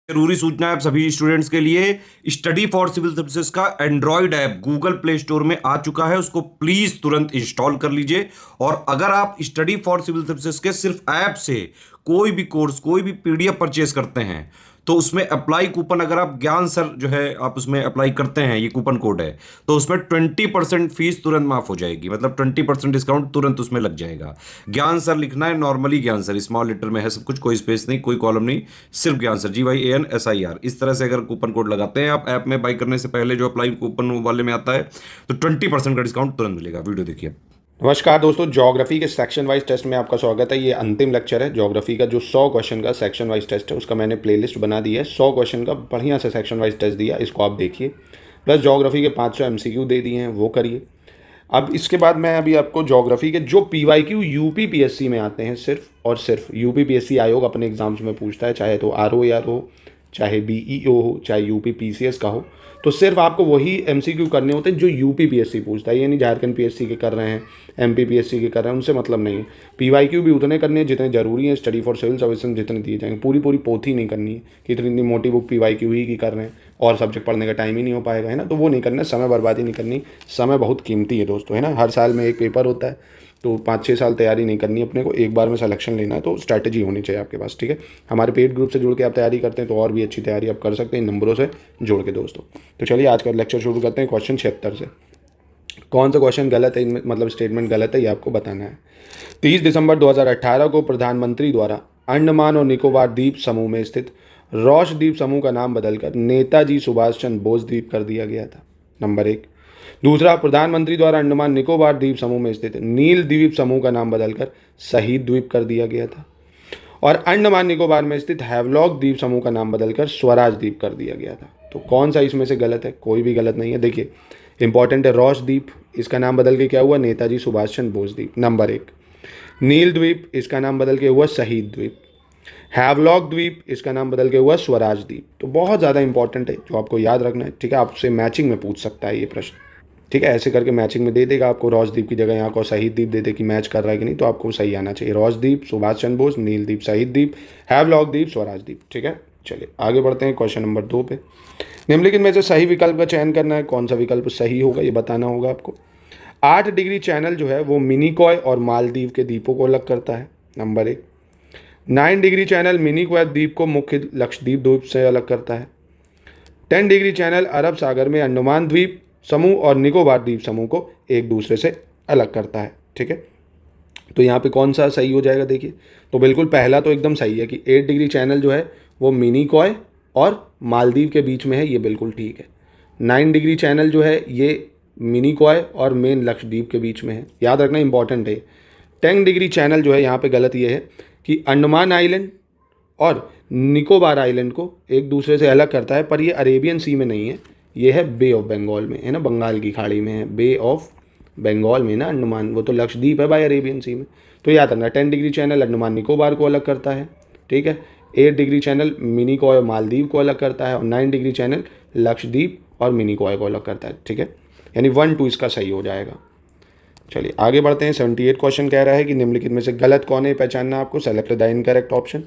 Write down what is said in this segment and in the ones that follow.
जरूरी सूचना है आप सभी स्टूडेंट्स के लिए। स्टडी फॉर सिविल सर्विसेज का Android app Google play store में आ चुका है, उसको प्लीज तुरंत इंस्टॉल कर लीजिए। और अगर आप स्टडी फॉर सिविल सर्विसेज के सिर्फ ऐप से कोई भी कोर्स कोई भी पीडीएफ परचेज करते हैं तो उसमें अप्लाई कूपन, अगर आप ज्ञान सर जो है आप उसमें अप्लाई करते हैं, ये कूपन कोड है, तो उसमें 20% फीस तुरंत माफ हो जाएगी। मतलब 20% डिस्काउंट तुरंत उसमें लग जाएगा। ज्ञान सर लिखना है, नॉर्मली ज्ञान सर स्मॉल लेटर में है सब कुछ, कोई स्पेस नहीं, कोई कॉलम नहीं, सिर्फ ज्ञान सर GYANSIR। इस तरह से अगर कूपन कोड लगाते हैं आप ऐप में बाई करने से पहले, जो अप्लाई कूपन वाले में आता है, तो 20% का डिस्काउंट तुरंत मिलेगा। वीडियो देखिए। नमस्कार दोस्तों, ज्योग्राफी के सेक्शन वाइज टेस्ट में आपका स्वागत है। ये अंतिम लेक्चर है ज्योग्राफी का, जो 100 क्वेश्चन का सेक्शन वाइज टेस्ट है उसका मैंने प्लेलिस्ट बना दी है। 100 क्वेश्चन का बढ़िया से सेक्शन वाइज टेस्ट दिया, इसको आप देखिए। प्लस ज्योग्राफी के 500 MCQ दे दिए हैं, वो करिए। अब इसके बाद मैं अभी आपको ज्योग्राफी के जो PYQ यूपी PSC में आते हैं, सिर्फ और सिर्फ यूपी PSC आयोग अपने एग्जाम्स में पूछता है, चाहे तो ROAR हो, चाहे BEO हो, चाहे यूपी PCS का हो, तो सिर्फ आपको वही MCQ करने होते हैं जो यूपी PSC पूछता है। ये नहीं झारखंड PSC के कर रहे हैं, MP PSC के कर रहे हैं, उनसे मतलब नहीं है। PYQ भी उतने करने हैं जितने जरूरी हैं, स्टडी फॉर सिविल सर्विसेज जितने दिए जाएंगे। पूरी पूरी पोथी नहीं करनी है कि इतनी मोटी बुक PYQ ही की कर रहे हैं और सब्जेक्ट पढ़ने का टाइम ही नहीं हो पाएगा, है ना। तो वो नहीं करना, समय बर्बादी नहीं करनी। समय बहुत कीमती है दोस्तों, है ना। हर साल में एक पेपर होता है, तो 5-6 साल तैयारी नहीं करनी अपने को, एक बार में सिलेक्शन लेना है, तो स्ट्रैटेजी होनी चाहिए आपके पास, ठीक है। हमारे पेड ग्रुप से जुड़ के आप तैयारी करते हैं तो और भी अच्छी तैयारी आप कर सकते हैं इन नंबरों से जुड़ के दोस्तों। तो चलिए आज का लेक्चर शुरू करते हैं क्वेश्चन 76 से। कौन सा क्वेश्चन गलत है इनमें, मतलब स्टेटमेंट गलत है, ये आपको बताना है। 30 दिसंबर 2018 को प्रधानमंत्री द्वारा अंडमान और निकोबार द्वीप समूह में स्थित रॉस द्वीप समूह का नाम बदलकर नेताजी सुभाष चंद्र बोस द्वीप कर दिया गया था, नंबर 1। दूसरा, प्रधानमंत्री द्वारा अंडमान निकोबार द्वीप समूह में स्थित नील द्वीप समूह का नाम बदलकर शहीद द्वीप कर दिया गया था। और अंडमान निकोबार में स्थित हैवलॉक द्वीप समूह का नाम बदलकर स्वराज द्वीप कर दिया गया था। तो कौन सा इसमें से गलत है? कोई भी गलत नहीं है। देखिए इंपॉर्टेंट है, रॉस द्वीप इसका नाम बदल के क्या हुआ? नेताजी सुभाष चंद्र बोस द्वीप, नंबर 1। नील द्वीप इसका नाम बदल के हुआ शहीद द्वीप। हैवलॉक द्वीप इसका नाम बदल के हुआ स्वराज द्वीप। तो बहुत ज़्यादा इंपॉर्टेंट है, जो आपको याद रखना है, ठीक है। आपसे मैचिंग में पूछ सकता है ये प्रश्न, ठीक है। ऐसे करके मैचिंग में दे देगा आपको, रॉस द्वीप की जगह यहाँ को शहीद द्वीप दे दे कि मैच कर रहा है कि नहीं, तो आपको सही आना चाहिए। रॉस द्वीप सुभाष चंद्र बोस, नील द्वीप शहीद द्वीप, हैवलॉक द्वीप स्वराज द्वीप, ठीक है। चलिए आगे बढ़ते हैं क्वेश्चन नंबर 2 पे। निम्नलिखित में से सही विकल्प का चयन करना है। कौन सा विकल्प सही होगा ये बताना होगा आपको। 8 डिग्री चैनल जो है वो मिनिकॉय और मालदीव के द्वीपों को अलग करता है, नंबर 1। 9 डिग्री चैनल मिनिकॉय द्वीप को मुख्य लक्षद्वीप द्वीप से अलग करता है। 10 डिग्री चैनल अरब सागर में अंडमान द्वीप समूह और निकोबार द्वीप समूह को एक दूसरे से अलग करता है, ठीक है। तो यहाँ पे कौन सा सही हो जाएगा? देखिए, तो बिल्कुल पहला तो एकदम सही है कि 8 डिग्री चैनल जो है वो मिनिकॉय और मालदीव के बीच में है, ये बिल्कुल ठीक है। 9 डिग्री चैनल जो है ये मिनिकॉय और मेन लक्षद्वीप के बीच में है, याद रखना इंपॉर्टेंट है। 10 डिग्री चैनल जो है यहाँ पे गलत ये है कि अंडमान आइलैंड और निकोबार आइलैंड को एक दूसरे से अलग करता है, पर ये अरेबियन सी में नहीं है, ये है बे ऑफ बंगाल में, है ना, बंगाल की खाड़ी में है, बे ऑफ बंगाल में ना अंडमान, वो तो लक्षद्वीप है भाई अरेबियन सी में। तो याद रखना 10 डिग्री चैनल अंडमान निकोबार को अलग करता है, ठीक है। 8 डिग्री चैनल मिनिकॉय और मालदीव को अलग करता है, और 9 डिग्री चैनल लक्षद्वीप और मिनिकॉय को अलग करता है, ठीक है। यानी 1, 2 इसका सही हो जाएगा। चलिए आगे बढ़ते हैं। 78 क्वेश्चन कह रहा है कि निम्नलिखित में से गलत कौन है, पहचानना आपको। Select the incorrect option.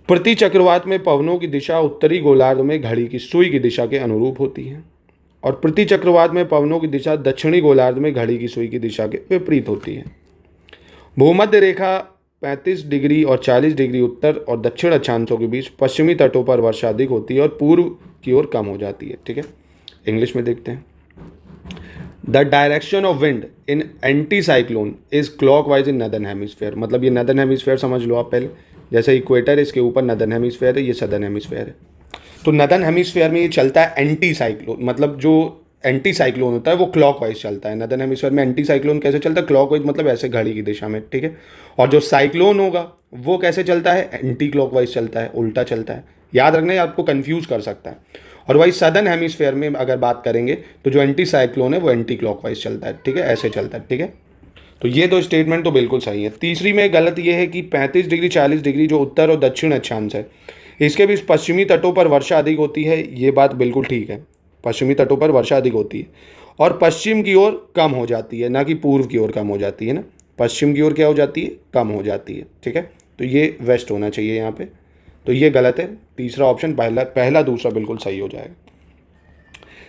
प्रति चक्रवात में पवनों की दिशा उत्तरी गोलार्ध में घड़ी की सुई की दिशा के अनुरूप होती है, और प्रति चक्रवात में पवनों की दिशा दक्षिणी गोलार्ध में घड़ी की सुई की दिशा के विपरीत होती है। भूमध्य रेखा 35 डिग्री और 40 डिग्री उत्तर और दक्षिण अक्षांशों के बीच पश्चिमी तटों पर वर्षा अधिक होती है और पूर्व की ओर कम हो जाती है, ठीक है। इंग्लिश में देखते हैं। The direction of wind in anti cyclone is clockwise in northern hemisphere. मतलब ये नदर्न हेमिस्फेयर समझ लो आप पहले, जैसे इक्वेटर इसके ऊपर नदर्न हेमिस्फेयर है, ये सदर्न हेमिस्फेयर है। तो नदर्न हेमिस्फेयर में ये चलता है एंटी साइक्लोन, मतलब जो एंटी साइक्लोन होता है वो क्लॉकवाइज चलता है। नदर्न हेमिस्फेयर में एंटी साइक्लोन कैसे चलता है? क्लॉकवाइज, मतलब ऐसे घड़ी की दिशा में, ठीक है। और जो साइक्लोन होगा वो कैसे चलता है? एंटी क्लॉकवाइज चलता है, उल्टा चलता है। याद रखना, ये आपको कंफ्यूज कर सकता है। और वही सदर्न हेमिस्फेयर में अगर बात करेंगे तो जो एंटी साइक्लोन है वो एंटी क्लॉकवाइज चलता है, ठीक है, ऐसे चलता है, ठीक है। तो ये तो स्टेटमेंट तो बिल्कुल सही है। तीसरी में गलत ये है कि 35 डिग्री 40 डिग्री जो उत्तर और दक्षिण अक्षांश है, इसके बीच पश्चिमी तटों पर वर्षा अधिक होती है। ये बात बिल्कुल ठीक है, पश्चिमी तटों पर वर्षा अधिक होती है और पश्चिम की ओर कम हो जाती है, ना कि पूर्व की ओर कम हो जाती है ना। पश्चिम की ओर क्या हो जाती है? कम हो जाती है, ठीक है। तो ये वेस्ट होना चाहिए यहाँ पे, तो ये गलत है। तीसरा ऑप्शन पहला दूसरा बिल्कुल सही हो जाएगा।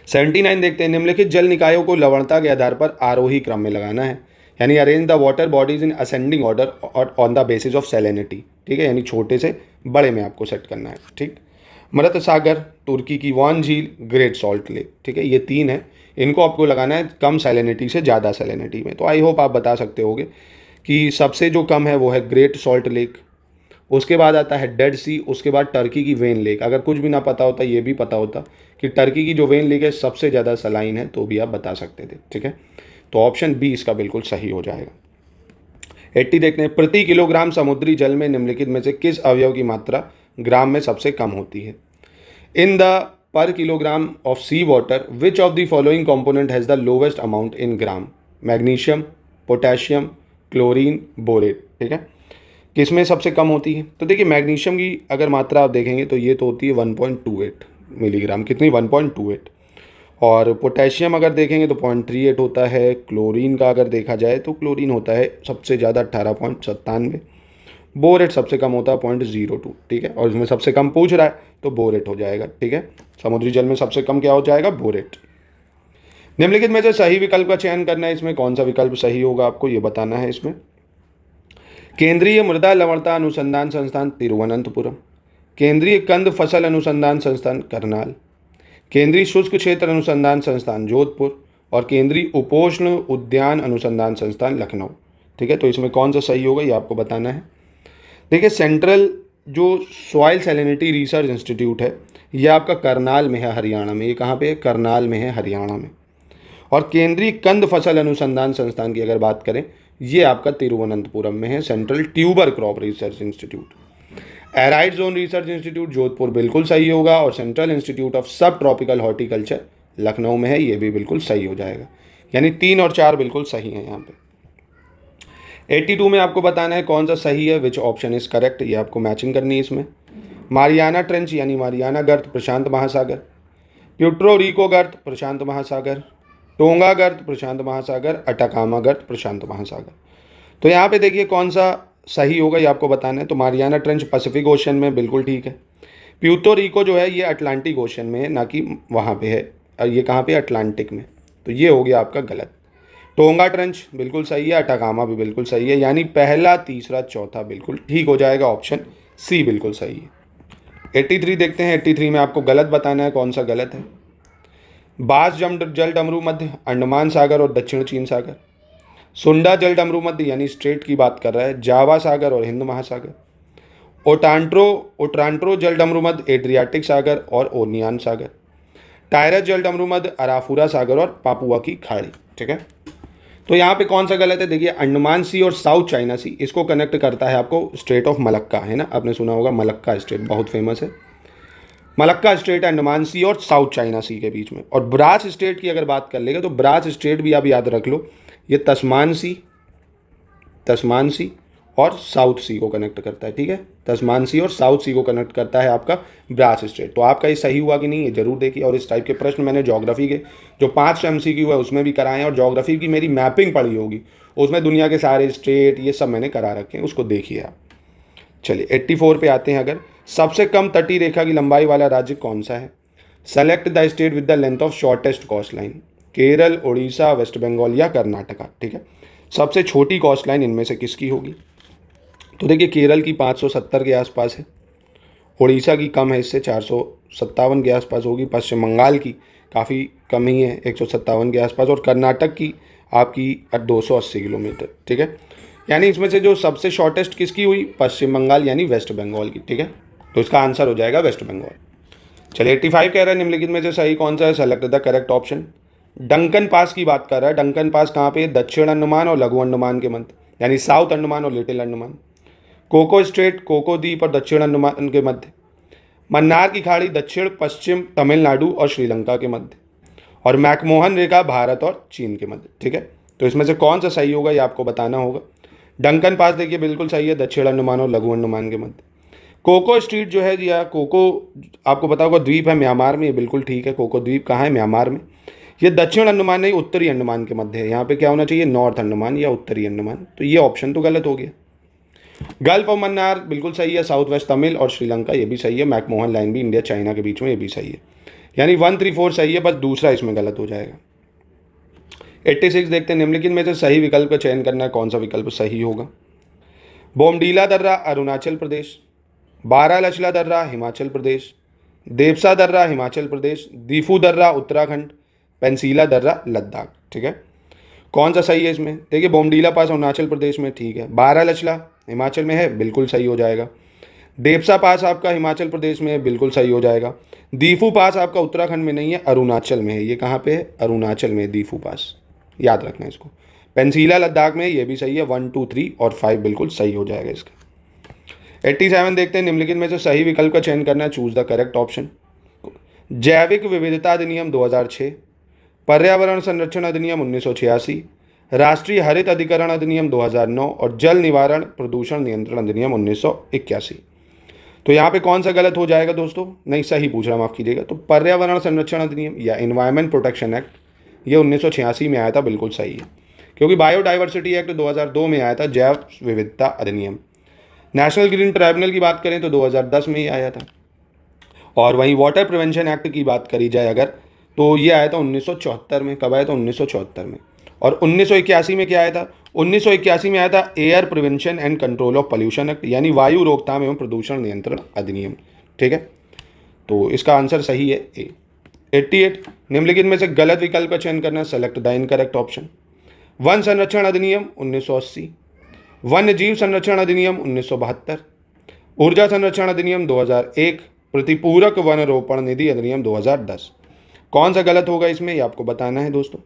79 देखते हैं, निम्नलिखित जल निकायों को लवणता के आधार पर आरोही क्रम में लगाना है, यानी arrange the water bodies in ascending order और on the basis of salinity. ठीक है, यानी छोटे से बड़े में आपको सेट करना है। ठीक, मृत सागर, तुर्की की वान झील, ग्रेट सॉल्ट लेक। ठीक है, ये 3 है, इनको आपको लगाना है कम सैलिनिटी से ज़्यादा सैलिनिटी में। तो आई होप आप बता सकते होगे कि सबसे जो कम है वो है ग्रेट सॉल्ट लेक, उसके बाद आता है डेड सी, उसके बाद टर्की की वेन लेक। अगर कुछ भी ना पता होता, ये भी पता होता कि टर्की की जो वेन लेक है सबसे ज़्यादा सलाइन है, तो भी आप बता सकते थे। ठीक है, तो ऑप्शन बी इसका बिल्कुल सही हो जाएगा। 80 देखते हैं, प्रति किलोग्राम समुद्री जल में निम्नलिखित में से किस अवयव की मात्रा ग्राम में सबसे कम होती है? In the per kilogram of sea water which of the following component has the lowest amount in gram? Magnesium, potassium, chlorine, borate. ठीक है, किस में सबसे कम होती है? तो देखिए, मैग्नीशियम की अगर मात्रा आप देखेंगे तो ये तो होती है 1.28 मिलीग्राम, कितनी? 1.28। और पोटेशियम अगर देखेंगे तो 0.38 होता है। क्लोरीन का अगर देखा जाए तो क्लोरीन होता है सबसे ज़्यादा 18.97। बोरेट सबसे कम होता है 0.02। ठीक है, और इसमें सबसे कम पूछ रहा है तो बोरेट हो जाएगा। ठीक है, समुद्री जल में सबसे कम क्या हो जाएगा? बोरेट। निम्नलिखित में से सही विकल्प का चयन करना है। इसमें कौन सा विकल्प सही होगा आपको ये बताना है। इसमें केंद्रीय मृदा लवणता अनुसंधान संस्थान तिरुवनंतपुरम, केंद्रीय कंद फसल अनुसंधान संस्थान करनाल, केंद्रीय शुष्क क्षेत्र अनुसंधान संस्थान जोधपुर और केंद्रीय उपोष्ण उद्यान अनुसंधान संस्थान लखनऊ। ठीक है, तो इसमें कौन सा सही होगा ये आपको बताना है। देखिए, सेंट्रल जो सॉइल सैलिनिटी रिसर्च इंस्टीट्यूट है ये आपका करनाल में है, हरियाणा में। ये कहाँ पे है? करनाल में है, हरियाणा में। और केंद्रीय कंद फसल अनुसंधान संस्थान की अगर बात करें, ये आपका तिरुवनंतपुरम में है, central tuber crop research institute. Arid zone research institute Jodhpur बिल्कुल सही होगा, और सेंट्रल इंस्टीट्यूट ऑफ सब ट्रॉपिकल हॉर्टिकल्चर लखनऊ में है, ये भी बिल्कुल सही हो जाएगा। यानी 3 और 4 बिल्कुल सही हैं यहाँ पे। 82 में आपको बताना है कौन सा सही है, विच ऑप्शन इज करेक्ट, ये आपको मैचिंग करनी है इसमें। मारियाना ट्रेंच यानी मारियाना गर्त प्रशांत महासागर, प्यूर्टो रिको गर्त प्रशांत महासागर, टोंगा गर्त प्रशांत महासागर, अटाकामा गर्त प्रशांत महासागर। तो यहाँ पे देखिए कौन सा सही होगा ये आपको बताना है। तो मारियाना ट्रेंच पैसिफिक ओशन में, बिल्कुल ठीक है। प्यूर्टो रिको जो है ये अटलांटिक ओशन में है, ना कि वहाँ पे है, और ये कहाँ पे? अटलांटिक में। तो ये हो गया आपका गलत। टोंगा ट्रेंच बिल्कुल सही है, अटाकामा भी बिल्कुल सही है, यानी पहला, तीसरा, चौथा बिल्कुल ठीक हो जाएगा। ऑप्शन सी बिल्कुल सही है। 83 देखते हैं, 83 में आपको गलत बताना है कौन सा गलत है। बास जल डमरू मध्य, अंडमान सागर और दक्षिण चीन सागर, सुंडा जल डमरू मध्य यानी स्ट्रेट की बात कर रहा है, जावा सागर और हिंद महासागर, ओट्रांट्रो जल डमरू मध्य एड्रियाटिक सागर और ओनियान सागर, टायरस जल डमरू मध्य अराफुरा सागर और पापुआ की खाड़ी। ठीक है, तो यहाँ पे कौन सा गलत है? देखिए, अंडमान सी और साउथ चाइना सी, इसको कनेक्ट करता है आपको स्ट्रेट ऑफ मलक्का, है ना, आपने सुना होगा मलक्का स्ट्रेट, बहुत फेमस है। मलक्का स्ट्रेट अंडमान सी और साउथ चाइना सी के बीच में। और ब्रास स्ट्रेट की अगर बात कर लेगा तो ब्रास स्ट्रेट भी आप याद रख लो, ये तस्मान सी और साउथ सी को कनेक्ट करता है। ठीक है, तस्मान सी और साउथ सी को कनेक्ट करता है आपका ब्रास स्ट्रेट। तो आपका ये सही हुआ कि नहीं, ये जरूर देखिए। और इस टाइप के प्रश्न मैंने ज्योग्राफी के जो 5 MCQ है उसमें भी कराए हैं, और ज्योग्राफी की मेरी मैपिंग पड़ी होगी, उसमें दुनिया के सारे स्टेट ये सब मैंने करा रखे हैं, उसको देखिए आप। चलिए 84 पे आते हैं। अगर सबसे कम तटीय रेखा की लंबाई वाला राज्य कौन सा है? Select the state with the length of shortest coast line. Kerala, Orissa, west Bengal या कर्नाटका। ठीक है, सबसे छोटी कोस्ट लाइन इनमें से किसकी होगी? तो देखिए, केरल की 570 के आसपास है, उड़ीसा की कम है, इससे 457 के आसपास होगी, पश्चिम बंगाल की काफ़ी कम ही है, 157 के आसपास, और कर्नाटक की आपकी 280 किलोमीटर। ठीक है, यानी इसमें से जो सबसे शॉर्टेस्ट किसकी हुई? पश्चिम बंगाल यानी वेस्ट बंगाल की। ठीक है, तो इसका आंसर हो जाएगा वेस्ट बंगाल। चलिए 85 कह रहा है, निम्नलिखित में से सही कौन सा है? Select the correct option. Duncan pass की बात कर रहा है। डंकन पास कहाँ पे? दक्षिण अंडमान और लघु अंडमान के मध्य, यानी साउथ अंडमान और लिटिल अंडमान। कोको स्ट्रेट, कोको द्वीप और दक्षिण अंडमान के मध्य। मन्नार की खाड़ी दक्षिण पश्चिम तमिलनाडु और श्रीलंका के मध्य। और मैकमोहन रेखा भारत और चीन के मध्य। ठीक है, तो इसमें से कौन सा सही होगा ये आपको बताना होगा। डंकन पास देखिए बिल्कुल सही है, दक्षिण अंडमान और लघु अंडमान के मध्य। कोको स्ट्रीट जो है, या कोको आपको पता होगा द्वीप है म्यांमार में, ये बिल्कुल ठीक है। कोको द्वीप कहाँ है? म्यांमार में। ये दक्षिण अंडमान नहीं, उत्तरी अंडमान के मध्य है। यहाँ पे क्या होना चाहिए? नॉर्थ अंडमान या उत्तरी अंडमान। तो ये ऑप्शन तो गलत हो गया। गल्फ ऑफ मन्नार बिल्कुल सही है, साउथ वेस्ट तमिल और श्रीलंका ये भी सही है, मैकमोहन लाइन भी इंडिया चाइना के बीच में ये भी सही है, यानी 1 3 4 सही है, बस दूसरा इसमें गलत हो जाएगा। 86 देखते हैं, निम्नलिखित में से सही विकल्प का चयन करना है, कौन सा विकल्प सही होगा। बोमडीला दर्रा अरुणाचल प्रदेश, बारालचला दर्रा हिमाचल प्रदेश, देवसा दर्रा हिमाचल प्रदेश, दीफू दर्रा उत्तराखंड, पेंसीला दर्रा लद्दाख। ठीक है, कौन सा सही है इसमें? देखिए बोमडीला पास अरुणाचल प्रदेश में, ठीक है। बारालचला हिमाचल में है, बिल्कुल सही हो जाएगा। देवसा पास आपका हिमाचल प्रदेश में है, बिल्कुल सही हो जाएगा। दीफू पास आपका उत्तराखंड में नहीं है, अरुणाचल में है। ये कहाँ पे है? अरुणाचल में, दीफू पास, याद रखना इसको। पेंसीला लद्दाख में, ये भी सही है। 1 2 3 और 5 बिल्कुल सही हो जाएगा इसका। 87 देखते हैं, निम्नलिखित में से सही विकल्प का चयन करना है, चूज द करेक्ट ऑप्शन। जैविक विविधता अधिनियम 2006, पर्यावरण संरक्षण अधिनियम 1986, राष्ट्रीय हरित अधिकरण अधिनियम 2009 और जल निवारण प्रदूषण नियंत्रण अधिनियम 1981। तो यहाँ पे कौन सा गलत हो जाएगा दोस्तों? नहीं, सही पूछ रहा, माफ कीजिएगा। तो पर्यावरण संरक्षण अधिनियम या इन्वायरमेंट प्रोटेक्शन एक्ट, ये 1986 में आया था, बिल्कुल सही है। क्योंकि बायोडाइवर्सिटी एक्ट 2002 में आया था, जैव विविधता अधिनियम। नेशनल ग्रीन ट्राइब्यूनल की बात करें तो 2010 में ही आया था। और वहीं वाटर प्रिवेंशन एक्ट की बात करी जाए अगर, तो ये आया था 1974 में। कब आया था? 1974 में। और 1981 में क्या आया था? 1981 में आया था air prevention and control of pollution act, यानी वायु रोकथाम एवं प्रदूषण नियंत्रण अधिनियम। ठीक है, तो इसका आंसर सही है ए। 88, निम्नलिखित में से गलत विकल्प का चयन करना, select the incorrect option. One संरक्षण अधिनियम 1980, वन्य जीव संरक्षण अधिनियम 1972, ऊर्जा संरक्षण अधिनियम 2001, प्रतिपूरक वन रोपण निधि अधिनियम 2010। कौन सा गलत होगा इसमें, ये आपको बताना है दोस्तों।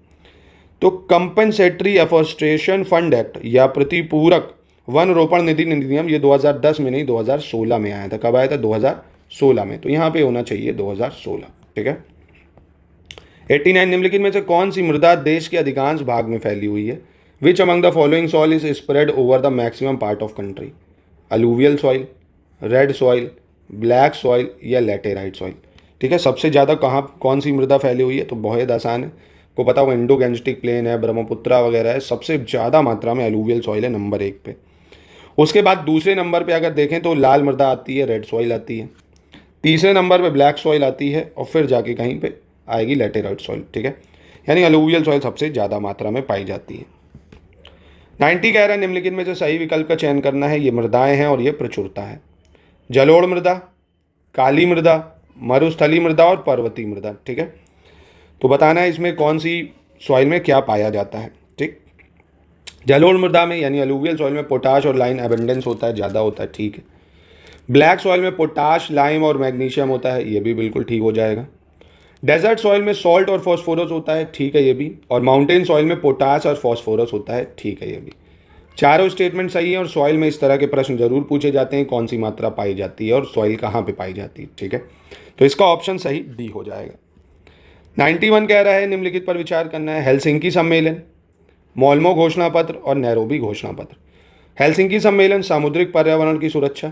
तो कंपनसेटरी एफॉरेस्टेशन फंड एक्ट या प्रतिपूरक वन रोपण निधि अधिनियम, ये 2010 में नहीं 2016 में आया था। कब आया था? 2016 में। तो यहाँ पे होना चाहिए 2016। ठीक है। 89, निम्नलिखित में से कौन सी मृदा देश के अधिकांश भाग में फैली हुई है? Which among the following soil is spread over the maximum part of country? Alluvial soil, red soil, black soil या लैटेराइट सॉइल? ठीक है, सबसे ज़्यादा कहाँ कौन सी मृदा फैली हुई है? तो बहुत आसान है, को पता होगा, इंडो गैंजेटिक प्लेन है, ब्रह्मपुत्रा वगैरह है। सबसे ज़्यादा मात्रा में अलूवियल सॉइल है नंबर 1 पे। उसके बाद दूसरे नंबर पे अगर देखें तो लाल मृदा आती है, रेड सॉइल आती है। तीसरे नंबर पे ब्लैक सॉइल आती है और फिर जाके कहीं पे आएगी लैटेराइट सॉइल। ठीक है, यानी अलूवियल सॉइल सबसे ज़्यादा मात्रा में पाई जाती है। 90 कह रहा है, निम्नलिखित में से सही विकल्प का चयन करना है। ये मृदाएं हैं और ये प्रचुरता है। जलोढ़ मृदा, काली मृदा, मरुस्थली मृदा और पर्वतीय मृदा। ठीक है, तो बताना है इसमें कौन सी सॉइल में क्या पाया जाता है। ठीक, जलोढ़ मृदा में यानी अलूवियल सॉइल में पोटाश और लाइम एबंडेंस होता है, ज़्यादा होता है। ठीक है। ब्लैक सॉइल में पोटाश, लाइम और मैग्नीशियम होता है, ये भी बिल्कुल ठीक हो जाएगा। डेजर्ट सॉइल में सॉल्ट और फॉस्फोरस होता है, ठीक है ये भी। और माउंटेन सॉइल में पोटाश और फॉस्फोरस होता है, ठीक है ये भी। चारों स्टेटमेंट सही है। और सॉइल में इस तरह के प्रश्न जरूर पूछे जाते हैं, कौन सी मात्रा पाई जाती है और सॉइल कहाँ पे पाई जाती है। ठीक है, तो इसका ऑप्शन सही डी हो जाएगा। 91 कह रहा है, निम्नलिखित पर विचार करना है। हेलसिंकी सम्मेलन, मोल्मो घोषणा पत्र और नैरोबी घोषणा पत्र। हेलसिंकी सम्मेलन सामुद्रिक पर्यावरण की सुरक्षा,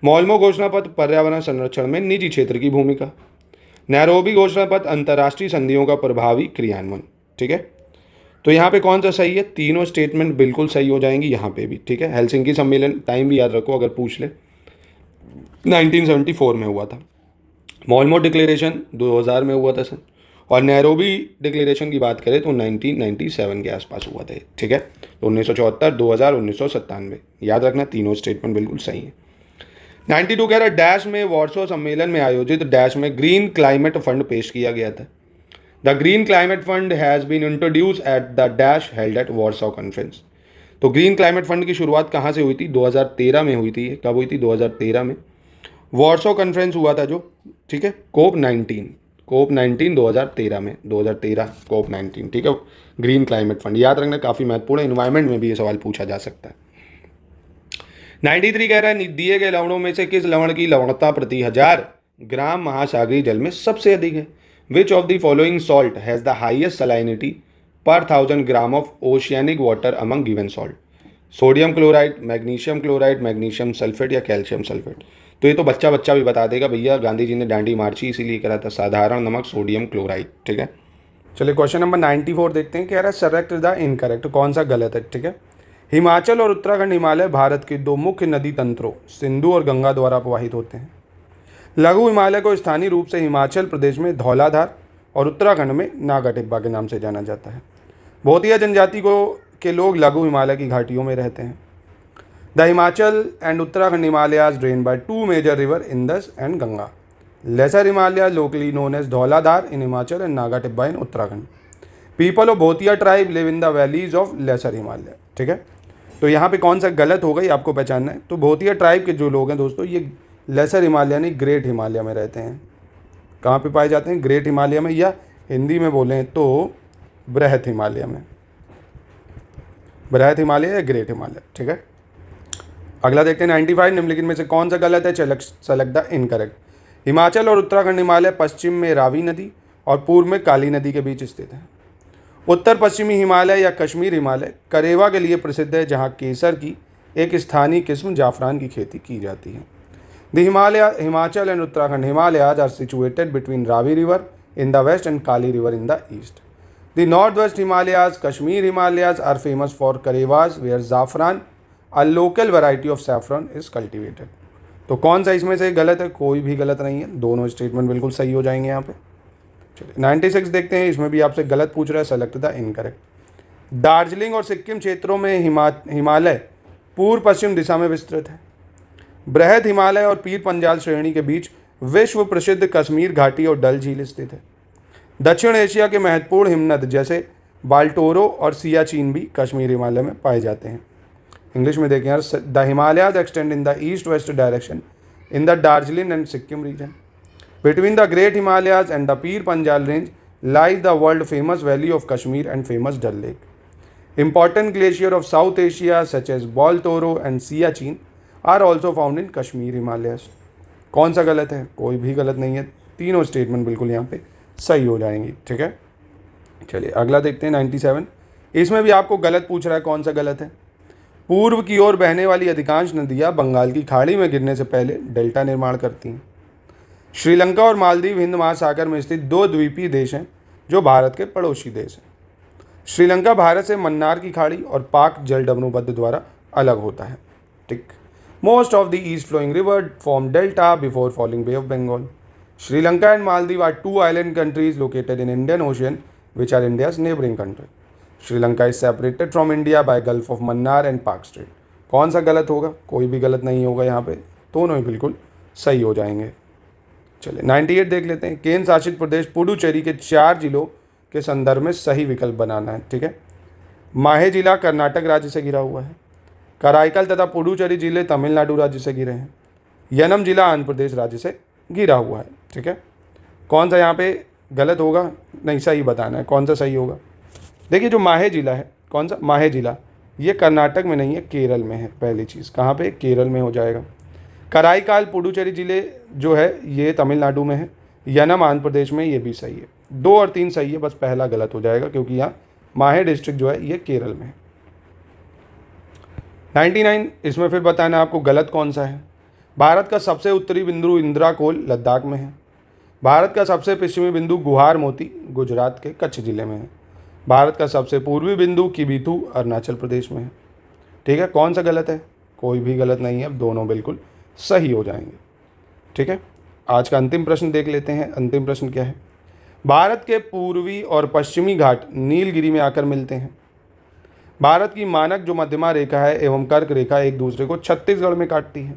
मोल्मो घोषणा पत्र पर्यावरण संरक्षण में निजी क्षेत्र की भूमिका, नैरोबी घोषणा पत्र अंतर्राष्ट्रीय संधियों का प्रभावी क्रियान्वयन। ठीक है, तो यहाँ पे कौन सा सही है? तीनों स्टेटमेंट बिल्कुल सही हो जाएंगी यहाँ पे भी। ठीक है, हेलसिंकी सम्मेलन टाइम भी याद रखो अगर पूछ ले, 1974 में हुआ था। मोल्मो डिक्लेरेशन 2000 में हुआ था सर। और नैरोबी डिक्लेरेशन की बात करें तो 1997 के आसपास हुआ था। ठीक है, तो 1974, 2000, 1997, याद रखना, तीनों स्टेटमेंट बिल्कुल सही है। 92 कह रहा है, डैश में वार्सो सम्मेलन में आयोजित डैश में ग्रीन क्लाइमेट फंड पेश किया गया था। The green climate fund has been introduced at the dash held at Warsaw conference. तो ग्रीन क्लाइमेट फंड की शुरुआत कहाँ से हुई थी? 2013 में हुई थी। कब हुई थी? 2013 में वार्सो कॉन्फ्रेंस हुआ था जो। ठीक है, कोप 19 2013 में, 2013 कोप 19। ठीक है, ग्रीन क्लाइमेट फंड याद रखना, काफ़ी महत्वपूर्ण है। इन्वायरमेंट में भी ये सवाल पूछा जा सकता है। 93 कह रहा है, दिए गए लवणों में से किस लवण की लवणता प्रति 1000 ग्राम महासागरीय जल में सबसे अधिक है? Which of the following salt has the highest salinity per 1000 gram of oceanic water among given salt? Sodium chloride, magnesium sulphate या कैल्शियम सल्फेट? तो ये तो बच्चा भी बता देगा भैया, गांधी जी ने डांडी मार्च ही इसीलिए करा था। साधारण नमक, सोडियम क्लोराइड। ठीक है, चलिए क्वेश्चन नंबर 94 देखते हैं। कह रहा है सेलेक्ट द इनकरेक्ट, कौन सा गलत है? ठीक है, हिमाचल और उत्तराखंड हिमालय भारत के दो मुख्य नदी तंत्रों सिंधु और गंगा द्वारा प्रवाहित होते हैं। लघु हिमालय को स्थानीय रूप से हिमाचल प्रदेश में धौलाधार और उत्तराखंड में नागा टिब्बा के नाम से जाना जाता है। भोतिया जनजाति के लोग लघु हिमालय की घाटियों में रहते हैं। The Himachal and Uttarakhand Himalayas drain by two major river Indus and Ganga. Lesser Himalaya locally known as Dhauladhar in Himachal and Naga Tibba in Uttarakhand. People of Bhotia tribe live in the valleys of lesser Himalaya. ठीक है, तो यहाँ पे कौन सा गलत होगा ये आपको पहचानना है। तो भोतिया ट्राइब के जो लोग हैं दोस्तों, ये लेसर हिमालय यानी ग्रेट हिमालय में रहते हैं। कहाँ पे पाए जाते हैं? ग्रेट हिमालय में, या हिंदी में बोलें तो बृहत हिमालय में। बृहत हिमालय या ग्रेट हिमालय। ठीक है, अगला देखते हैं 95 निम्नलिखित में से कौन सा गलत है? Select the incorrect. हिमाचल और उत्तराखंड हिमालय पश्चिम में रावी नदी और पूर्व में काली नदी के बीच स्थित है। उत्तर पश्चिमी हिमालय या कश्मीर हिमालय करेवा के लिए प्रसिद्ध है, जहाँ केसर की एक स्थानीय किस्म जाफरान की खेती की जाती है। The Himachal and Uttarakhand Himalayas are situated between Ravi river in the west and Kali river in the east. The north west Himalayas Kashmir Himalayas are famous for karewas where zafran a local variety of saffron is cultivated. तो कौन सा इसमें से गलत है? कोई भी गलत नहीं है, दोनों स्टेटमेंट बिल्कुल सही हो जाएंगे यहाँ पे। चलिए 96 देखते हैं, इसमें भी आपसे गलत पूछ रहा है, सेलेक्ट द इनकरेक्ट। दार्जिलिंग और सिक्किम क्षेत्रों में हिमालय पूर्व पश्चिम दिशा में विस्तृत है। बृहद हिमालय और पीर पंजाल श्रेणी के बीच विश्व प्रसिद्ध कश्मीर घाटी और डल झील स्थित है। दक्षिण एशिया के महत्वपूर्ण हिमनद जैसे बाल्टोरो और सियाचिन भी कश्मीर हिमालय में पाए जाते हैं। इंग्लिश में देखें यार, the Himalayas extend in the east west direction in the Darjeeling and Sikkim region. Between the great Himalayas and the Pir Panjal range lies the world famous valley of Kashmir and famous Dal Lake. Important glacier of South Asia such as Baltoro and Siachen are also found in Kashmir Himalayas. कौन सा गलत है? कोई भी गलत नहीं है, तीनों स्टेटमेंट बिल्कुल यहाँ पे सही हो जाएंगी। ठीक है, चलिए अगला देखते हैं 97। इसमें भी आपको गलत पूछ रहा है, कौन सा गलत है? पूर्व की ओर बहने वाली अधिकांश नदियाँ बंगाल की खाड़ी में गिरने से पहले डेल्टा निर्माण करती हैं। श्रीलंका और मालदीव हिंद महासागर में स्थित दो द्वीपीय देश हैं जो भारत के पड़ोसी देश हैं। श्रीलंका भारत से मन्नार की खाड़ी और पाक जलडमरूबंध द्वारा अलग होता है। ठीक, most of the east flowing river form delta before falling bay of Bengal. Sri Lanka and Maldives are two island countries located in Indian ocean which are India's neighbouring country. Sri Lanka is separated from India by gulf of Mannar and Palk strait. कौन सा गलत होगा? कोई भी गलत नहीं होगा, यहाँ पे दोनों ही बिल्कुल सही हो जाएंगे। चलिए 98 देख लेते हैं। केंद्र शासित प्रदेश पुडुचेरी के 4 जिलों के संदर्भ में सही विकल्प बनाना है। ठीक है, माहे जिला कर्नाटक राज्य से घिरा हुआ है। कराईकल तथा पुडुचेरी जिले तमिलनाडु राज्य से घिरे हैं। यनम जिला आंध्र प्रदेश राज्य से घिरा हुआ है। ठीक है, कौन सा यहाँ पे गलत होगा? नहीं, सही बताना है, कौन सा सही होगा। देखिए जो माहे जिला है, कौन सा? माहे जिला, ये कर्नाटक में नहीं है, केरल में है। पहली चीज़ कहाँ पे? केरल में हो जाएगा। कराईकाल पुडुचेरी जिले जो है ये तमिलनाडु में है। यनम आंध्र प्रदेश में, ये भी सही है। 2 और 3 सही है, बस पहला गलत हो जाएगा क्योंकि यहाँ माहे डिस्ट्रिक्ट जो है ये केरल में है। 99 इसमें फिर बताना आपको गलत कौन सा है। भारत का सबसे उत्तरी बिंदु इंदिरा कोल लद्दाख में है। भारत का सबसे पश्चिमी बिंदु गुहार मोती गुजरात के कच्छ जिले में है। भारत का सबसे पूर्वी बिंदु किबिथू अरुणाचल प्रदेश में है। ठीक है, कौन सा गलत है? कोई भी गलत नहीं है, अब दोनों बिल्कुल सही हो जाएंगे। ठीक है, आज का अंतिम प्रश्न देख लेते हैं। अंतिम प्रश्न क्या है? भारत के पूर्वी और पश्चिमी घाट नीलगिरी में आकर मिलते हैं। भारत की मानक जो मध्यमा रेखा है एवं कर्क रेखा एक दूसरे को छत्तीसगढ़ में काटती है।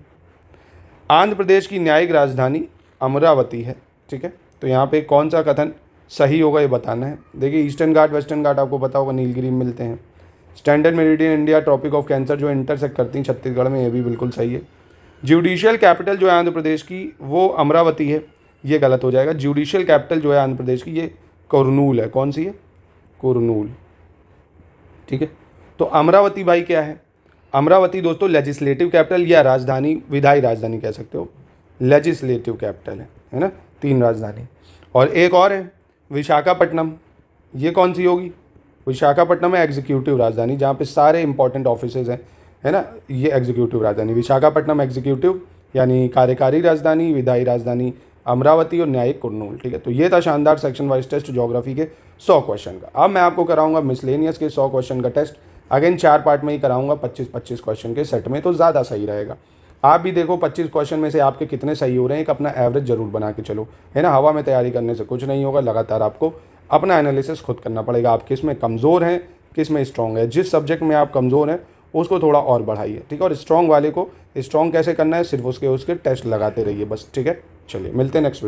आंध्र प्रदेश की न्यायिक राजधानी अमरावती है। ठीक है, तो यहाँ पे कौन सा कथन सही होगा ये बताना है। देखिए ईस्टर्न घाट वेस्टर्न घाट आपको पता होगा नीलगिरी में मिलते हैं। Standard meridian India tropic of cancer जो इंटरसेक्ट करती हैं छत्तीसगढ़ में, ये भी बिल्कुल सही है। जुडिशियल कैपिटल जो है आंध्र प्रदेश की वो अमरावती है, ये गलत हो जाएगा। जुडिशियल कैपिटल जो है आंध्र प्रदेश की ये कुरनूल है। कौन सी है? कुरनूल। ठीक है, तो अमरावती भाई क्या है? अमरावती दोस्तों लेजिस्लेटिव कैपिटल या राजधानी, विधायी राजधानी कह सकते हो, लेजिस्लेटिव कैपिटल है ना। 3 राजधानी और एक और है विशाखापट्टनम। ये कौन सी होगी? विशाखापट्टनम है एग्जीक्यूटिव राजधानी, जहाँ पे सारे इंपॉर्टेंट ऑफिसेज हैं, है ना। ये एग्जीक्यूटिव राजधानी विशाखापट्टनम एग्जीक्यूटिव यानी कार्यकारी राजधानी, विधायी राजधानी अमरावती और न्यायिक कुरनूल। ठीक है, तो ये था शानदार सेक्शन वाइज टेस्ट ज्योग्राफी के 100 क्वेश्चन का। अब मैं आपको कराऊंगा मिसलेनियस के 100 क्वेश्चन का टेस्ट अगेन 4 पार्ट में ही कराऊंगा 25-25 क्वेश्चन के सेट में, तो ज़्यादा सही रहेगा। आप भी देखो 25 क्वेश्चन में से आपके कितने सही हो रहे हैं, एक अपना एवरेज जरूर बना के चलो, है ना। हवा में तैयारी करने से कुछ नहीं होगा, लगातार आपको अपना एनालिसिस खुद करना पड़ेगा। आप किस में कमज़ोर हैं, किस में स्ट्रॉन्ग है। जिस सब्जेक्ट में आप कमज़ोर हैं उसको थोड़ा और बढ़ाइए, ठीक है। और स्ट्रॉन्ग वाले को स्ट्रॉन्ग कैसे करना है, सिर्फ उसके टेस्ट लगाते रहिए बस, ठीक है। चलिए मिलते हैं नेक्स्ट वीडियो।